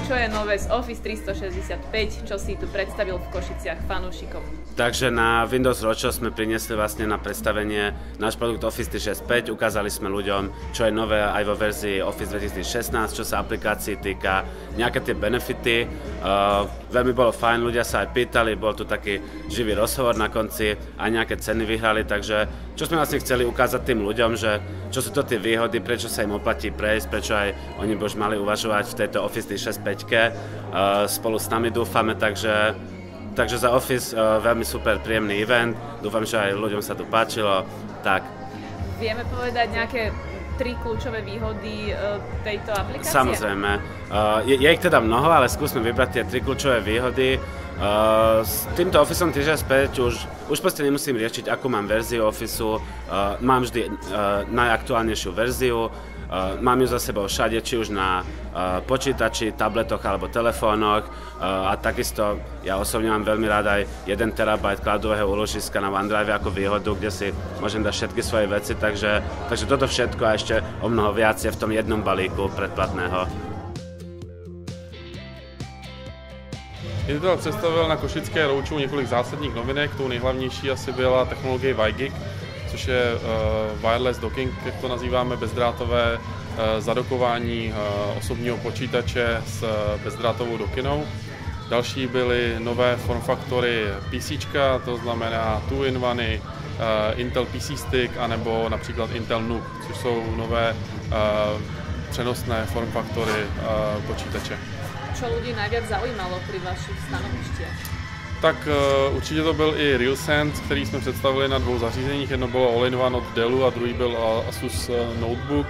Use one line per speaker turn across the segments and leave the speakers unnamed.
čo je nové z Office 365, čo si tu predstavil v Košiciach fanúšikom.
Takže na Windows Roadshow sme priniesli vlastne na predstavenie náš produkt Office 365, ukázali sme ľuďom, čo je nové aj vo verzii Office 2016, čo sa aplikácií týka, nejaké tie benefity. Veľmi bolo fajn, ľudia sa aj pýtali, bol tu taký živý rozhovor na konci, aj nejaké ceny vyhrali, takže čo sme vlastne chceli ukázať tým ľuďom, že čo sú to tie výhody, prečo sa im oplatí prejsť, prečo aj oni by už mali uvažovať v tejto Office 365 spolu s nami dúfame, takže za Office veľmi super príjemný event, dúfam, že aj ľuďom sa tu páčilo, tak.
Vieme povedať nejaké 3 kľúčové výhody tejto aplikácie?
Samozrejme, je ich teda mnoho, ale skúsme vybrať tie 3 kľúčové výhody. S týmto Officeom 365 už proste nemusím riešiť, akú mám verziu Officeu, mám vždy najaktuálnejšiu verziu, mám ju za sebou všade, či už na počítači, tabletoch alebo telefónoch a takisto ja osobne mám veľmi rád aj 1 TB cloudového úložiska na OneDrive ako výhodu, kde si môžem dať všetky svoje veci, takže toto všetko a ešte o mnoho viac je v tom jednom balíku predplatného.
Intel představil na košické Roadshow několik zásadních novinek, tou nejhlavnější asi byla technologie WiGig, což je wireless docking, jak to nazýváme, bezdrátové zadokování osobního počítače s bezdrátovou dokinou. Další byly nové formfaktory PCčka, to znamená 2-in-1, Intel PC Stick, anebo například Intel NUC, což jsou nové přenosné formfaktory počítače.
Čo ľudí najviac zaujímalo pri vašich stanovištiach?
Tak určitě to byl i RealSense, který jsme představili na 2 zařízeních. Jedno bylo All-in-One od Dellu a druhý byl Asus Notebook,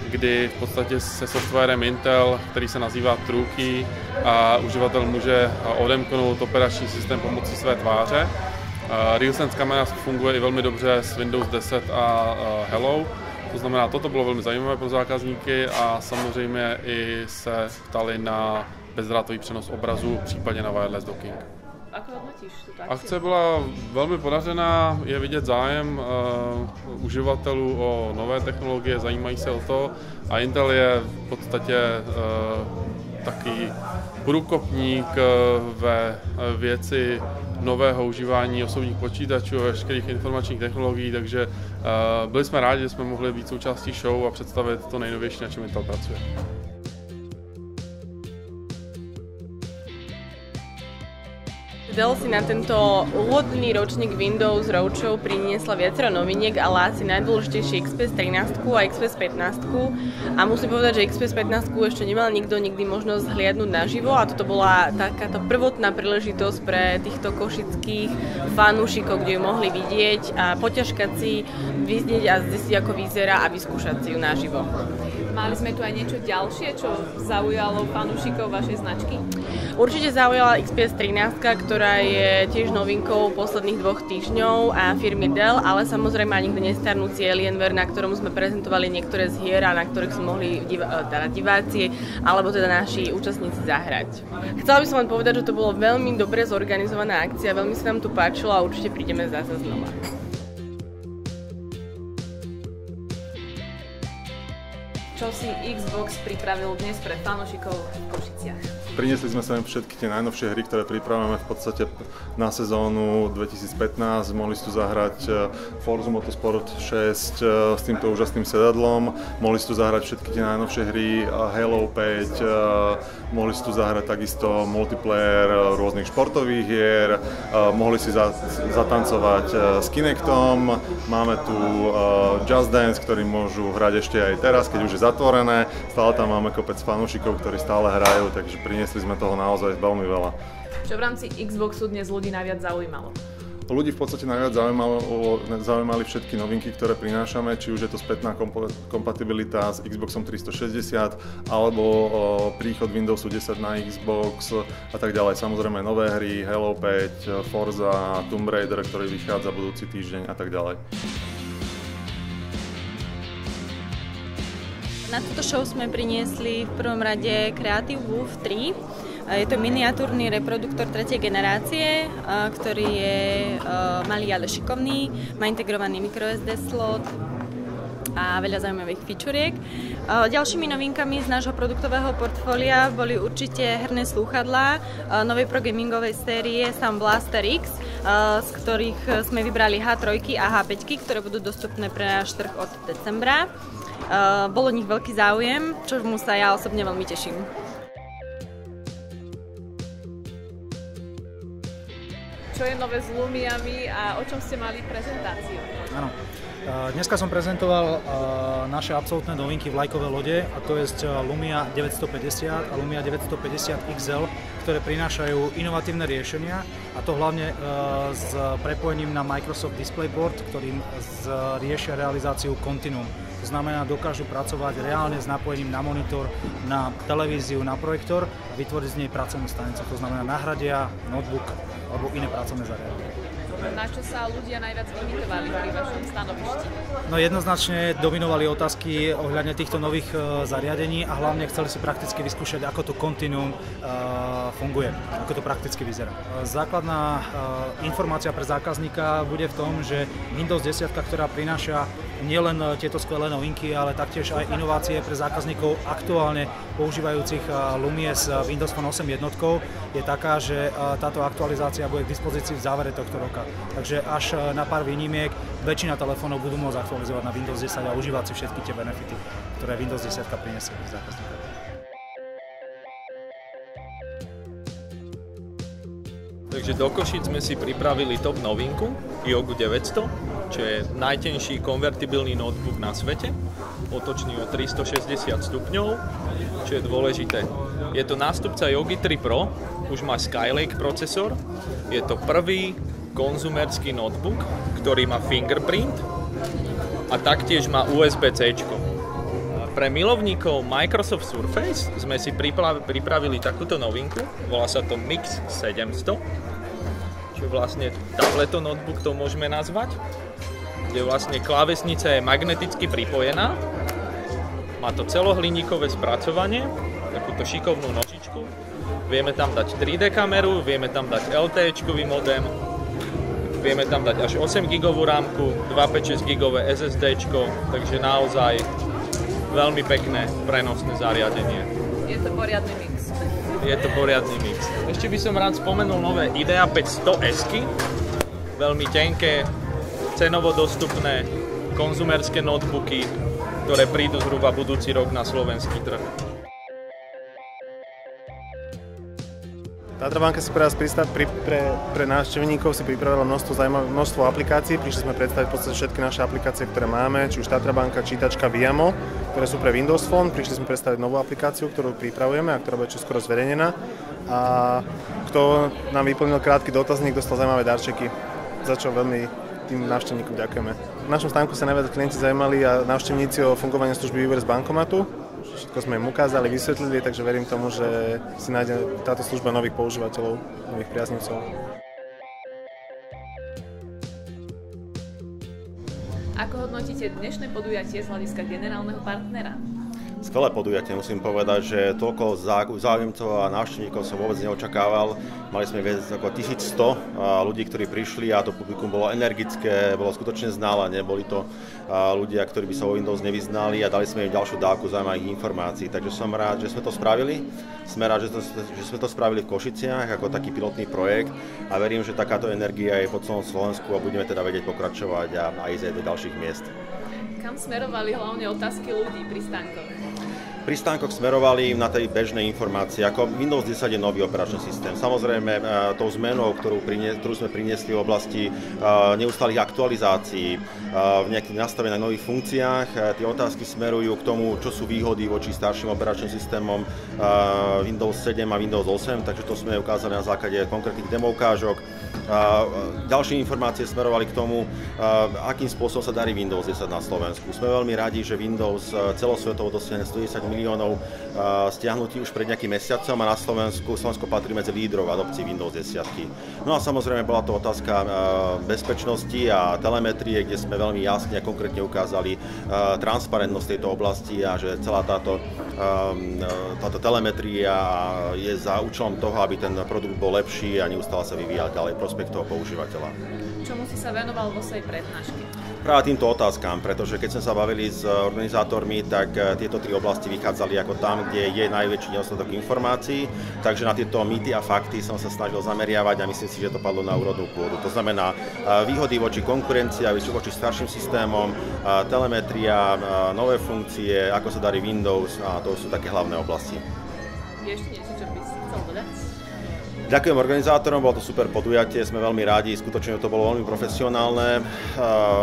kdy v podstatě se softwarem Intel, který se nazývá TrueKey, a uživatel může odemknout operační systém pomocí své tváře. RealSense kamera funguje i velmi dobře s Windows 10 a Hello. To znamená, toto bylo velmi zajímavé pro zákazníky a samozřejmě i se ptali na bezdrátový přenos obrazu, případně na wireless docking.
Ako hodnotíš túto akciu?
Akce byla velmi podařená, je vidět zájem uživatelů o nové technologie, zajímají se o to a Intel je v podstatě taký průkopník ve věci nového užívání osobních počítačů a veškerých informačních technologií, takže byli jsme rádi, že jsme mohli být součástí show a představit to nejnovější, na čem Intel pracuje.
Dell si na tento úvodný ročník Windows Roadshow priniesla viacero noviniek, ale asi najdôležitejšie XPS 13 a XPS 15. A musím povedať, že XPS 15 ešte nemal nikto nikdy možnosť zhliadnúť naživo a toto bola takáto prvotná príležitosť pre týchto košických fanúšikov, kde ju mohli vidieť a poťažkať si, vyznieť a zistiť, ako vyzerá a vyskúšať si ju naživo.
Mali sme tu aj niečo ďalšie, čo zaujalo fanúšikov vašej značky?
Určite zaujala XPS 13, ktorá je tiež novinkou posledných 2 týždňov a firmy Dell, ale samozrejme aj nikdy nestarnúci Alienware, na ktorom sme prezentovali niektoré z hier a na ktorých sme mohli diváci alebo teda naši účastníci zahrať. Chcela by som len povedať, že to bolo veľmi dobre zorganizovaná akcia, veľmi sa nám tu páčilo a určite prídeme zase znova.
Čo si Xbox pripravil dnes pre fanúšikov v Košiciach?
Priniesli sme sem všetky tie najnovšie hry, ktoré pripravujeme v podstate na sezónu 2015. Mohli ste tu zahrať Forza Motorsport 6 s týmto úžasným sedadlom. Mohli ste tu zahrať všetky tie najnovšie hry Halo 5. Mohli ste tu zahrať takisto multiplayer rôznych športových hier. Mohli si zatancovať s Kinectom. Máme tu Just Dance, ktorý môžu hrať ešte aj teraz, keď už je zatvorené. Stále tam máme kopec fanúšikov, ktorí stále hrajú, takže priniesli sme toho naozaj veľmi veľa.
Čo v rámci Xboxu dnes ľudí najviac zaujímalo?
Ľudí v podstate najviac zaujímali všetky novinky, ktoré prinášame, či už je to spätná kompatibilita s Xboxom 360 alebo príchod Windowsu 10 na Xbox a tak ďalej. Samozrejme nové hry, Halo 5, Forza, Tomb Raider, ktorý vychádza budúci týždeň a tak ďalej.
Na túto show sme priniesli v prvom rade Creative Wolf 3. Je to miniatúrny reproduktor 3. generácie, ktorý je malý, ale šikovný, má integrovaný microSD slot a veľa zaujímavých featuriek. Ďalšími novinkami z nášho produktového portfólia boli určite herné slúchadlá novej progamingovej série Sound Blaster X, z ktorých sme vybrali H3 a H5, ktoré budú dostupné pre náš trh od decembra. Bol o nich veľký záujem, čomu sa ja osobne veľmi teším.
Čo je nové s Lumiami a o čom ste mali prezentáciu?
Áno. Dneska som prezentoval naše absolútne novinky vlajkové lode, a to je Lumia 950 a Lumia 950 XL, ktoré prinášajú inovatívne riešenia, a to hlavne s prepojením na Microsoft DisplayPort, ktorým riešia realizáciu Continuum. To znamená, dokážu pracovať reálne s napojením na monitor, na televíziu, na projektor a vytvoriť z nej pracovnú stanicu. To znamená, nahradia notebook alebo iné pracovné zariadenie.
Na čo sa ľudia najviac limitovali pri vašom stanovišti?
No jednoznačne dominovali otázky ohľadne týchto nových zariadení a hlavne chceli si prakticky vyskúšať, ako to Continuum funguje, ako to prakticky vyzerá. Základná informácia pre zákazníka bude v tom, že Windows 10, ktorá prináša nielen tieto skvelé novinky, ale taktiež aj inovácie pre zákazníkov aktuálne používajúcich Lumie s Windows Phone 8 jednotkou, je taká, že táto aktualizácia bude k dispozícii v závere tohto roka. Takže až na pár výnimiek väčšina telefónov budú môcť aktualizovať na Windows 10 a užívať si všetky tie benefity, ktoré Windows 10 prinesie zákazníkom.
Takže do Košíc sme si pripravili top novinku, Yogu 900, čo je najtenší konvertibilný notebook na svete, otočný o 360 stupňov, čo je dôležité. Je to nástupca Yogi 3 Pro, už má Skylake procesor, je to prvý konzumerský notebook, ktorý má fingerprint a taktiež má USB-C. Pre milovníkov Microsoft Surface sme si pripravili takúto novinku, volá sa to Mix 700, čo je vlastne tableto notebook, to môžeme nazvať, kde vlastne klávesnica je magneticky pripojená, má to celohliníkové spracovanie, takúto šikovnú nožičku, vieme tam dať 3D kameru, vieme tam dať LTE-čkový modem, vieme tam dať až 8 GB rámku, 256 GB SSD, takže naozaj veľmi pekné prenosné zariadenie.
Je to poriadny mix.
Je to poriadny mix. Ešte by som rád spomenul nové IDEA 500S-ky, veľmi tenké, cenovo dostupné konzumerské notebooky, ktoré prídu zhruba budúci rok na slovenský trh.
Tatra banka si pre návštevníkov si pripravila množstvo aplikácií. Prišli sme predstaviť v podstate všetky naše aplikácie, ktoré máme, či už Tatra banka, čítačka Viamo, ktoré sú pre Windows Phone. Prišli sme predstaviť novú aplikáciu, ktorú pripravujeme a ktorá bude čoskoro zverejnená. A kto nám vyplnil krátky dotazník, dostal zaujímavé darčeky, za čo veľmi tým návštevníkom ďakujeme. V našom stánku sa najviac klienti zaujímali a návštevníci o fungovaní služby výber z bankomatu. Všetko sme im ukázali, vysvetlili, takže verím tomu, že si nájde táto služba nových používateľov, nových priaznivcov.
Ako hodnotíte dnešné podujatie z hľadiska generálneho partnera?
Skvelé podujatie, musím povedať, že toľko záujemcov a návštevníkov som vôbec neočakával. Mali sme viac ako 1100 ľudí, ktorí prišli a to publikum bolo energické, bolo skutočne znalé, neboli to ľudia, ktorí by sa o Windows nevyznali a dali sme im ďalšiu dávku zaujímavých informácií. Takže som rád, že sme to spravili. Sme rád, že sme to spravili v Košiciach ako taký pilotný projekt a verím, že takáto energia je po celom Slovensku a budeme teda vedieť pokračovať a ísť aj do ďalších miest.
Kam smerovali hlavne otázky ľudí pri stánkoch?
Pri stánkoch smerovali na tej bežnej informácie, ako Windows 10 je nový operačný systém. Samozrejme, tou zmenou, ktorú sme priniesli v oblasti neustálých aktualizácií, v nejakých nastavených nových funkciách, tie otázky smerujú k tomu, čo sú výhody voči starším operačným systémom Windows 7 a Windows 8, takže to sme ukázali na základe konkrétnych demoukážok. Ďalšie informácie smerovali k tomu, akým spôsobom sa darí Windows 10 na Slovensku. Sme veľmi radi, že Windows celosvetovo dosiahne 110 miliónov stiahnutí už pred nejakým mesiacom a na Slovensko patrí medzi lídrov adopcií Windows 10. No a samozrejme bola to otázka bezpečnosti a telemetrie, kde sme veľmi jasne a konkrétne ukázali transparentnosť tejto oblasti a že celá táto telemetria je za účelom toho, aby ten produkt bol lepší a neustále sa vyvíjal ďalej prospech toho používateľa.
Čomu si sa venoval vo svojej prednáške?
Práve týmto otázkam, pretože keď sme sa bavili s organizátormi, tak tieto tri oblasti vychádzali ako tam, kde je najväčší nedostatok informácií, takže na tieto mýty a fakty som sa snažil zameriavať a myslím si, že to padlo na úrodnú pôdu. To znamená výhody voči konkurencii a voči starším systémom, telemetria, nové funkcie, ako sa darí Windows a to sú také hlavné oblasti.
Je ešte niečo, čo by si chcel dodať?
Ďakujem organizátorom, bolo to super podujatie, sme veľmi rádi, skutočne to bolo veľmi profesionálne,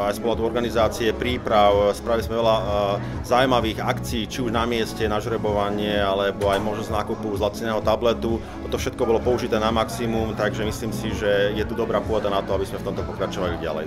aj z pohľadu organizácie, príprav, spravili sme veľa zaujímavých akcií, či už na mieste, na žrebovanie, alebo aj možnosť nákupu zlaceného tabletu. Toto všetko bolo použité na maximum, takže myslím si, že je tu dobrá pôda na to, aby sme v tomto pokračovali ďalej.